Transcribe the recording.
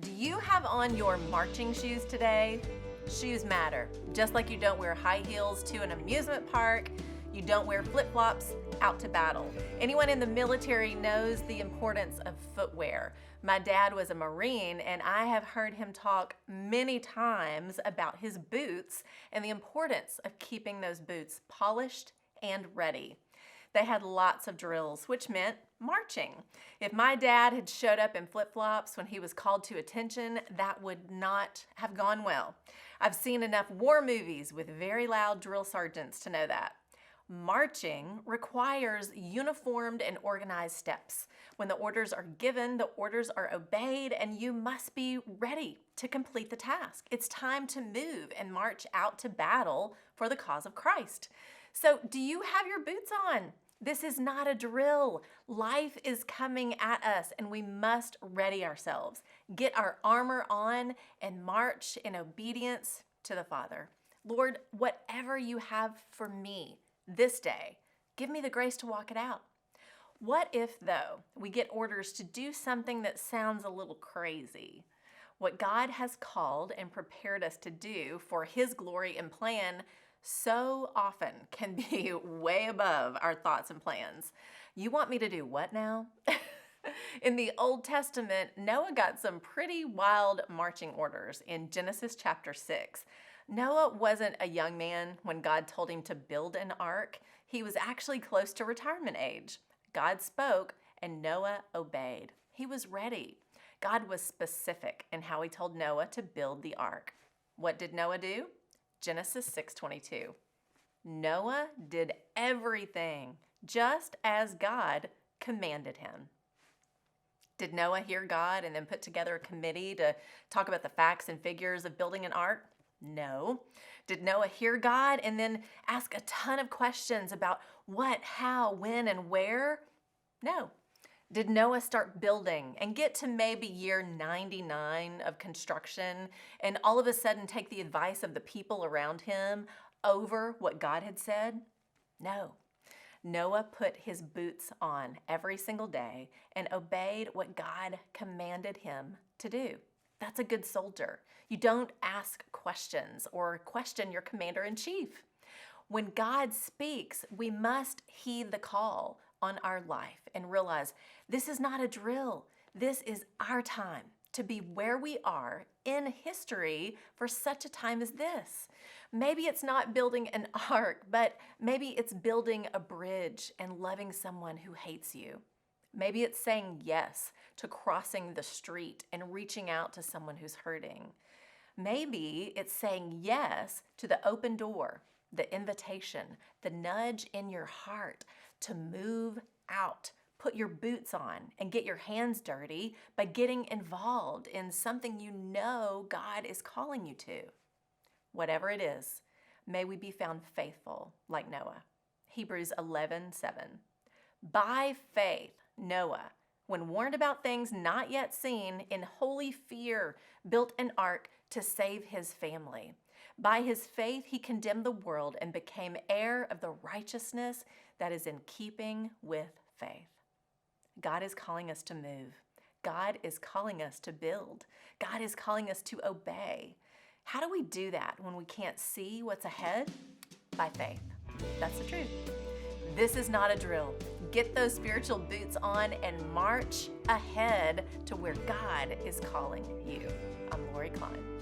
Do you have on your marching shoes today? Shoes matter. Just like you don't wear high heels to an amusement park, you don't wear flip-flops out to battle. Anyone in the military knows the importance of footwear. My dad was a Marine, and I have heard him talk many times about his boots and the importance of keeping those boots polished and ready. They had lots of drills, which meant marching. If my dad had showed up in flip-flops when he was called to attention, that would not have gone well. I've seen enough war movies with very loud drill sergeants to know that. Marching requires uniformed and organized steps. When the orders are given, the orders are obeyed, and you must be ready to complete the task. It's time to move and march out to battle for the cause of Christ. So, do you have your boots on? This is not a drill. Life is coming at us, and we must ready ourselves. Get our armor on and march in obedience to the Father. Lord, whatever you have for me this day, give me the grace to walk it out. What if, though, we get orders to do something that sounds a little crazy? What God has called and prepared us to do for His glory and plan so often can be way above our thoughts and plans. You want me to do what now? In the Old Testament, Noah got some pretty wild marching orders in Genesis chapter 6. Noah wasn't a young man when God told him to build an ark. He was actually close to retirement age. God spoke and Noah obeyed. He was ready. God was specific in how He told Noah to build the ark. What did Noah do? Genesis 6:22. Noah did everything just as God commanded him. Did Noah hear God and then put together a committee to talk about the facts and figures of building an ark? No. Did Noah hear God and then ask a ton of questions about what, how, when, and where? No. Did Noah start building and get to maybe year 99 of construction and all of a sudden take the advice of the people around him over what God had said? No. Noah put his boots on every single day and obeyed what God commanded him to do. That's a good soldier. You don't ask questions or question your commander-in-chief. When God speaks, we must heed the call on our life and realize this is not a drill. This is our time to be where we are in history for such a time as this. Maybe it's not building an ark, but maybe it's building a bridge and loving someone who hates you. Maybe it's saying yes to crossing the street and reaching out to someone who's hurting. Maybe it's saying yes to the open door, the invitation, the nudge in your heart to move out, put your boots on, and get your hands dirty by getting involved in something you know God is calling you to. Whatever it is, may we be found faithful like Noah. Hebrews 11:7. By faith, Noah, when warned about things not yet seen, in holy fear, built an ark to save his family. By his faith, he condemned the world and became heir of the righteousness that is in keeping with faith. God is calling us to move. God is calling us to build. God is calling us to obey. How do we do that when we can't see what's ahead? By faith. That's the truth. This is not a drill. Get those spiritual boots on and march ahead to where God is calling you. I'm Lori Klein.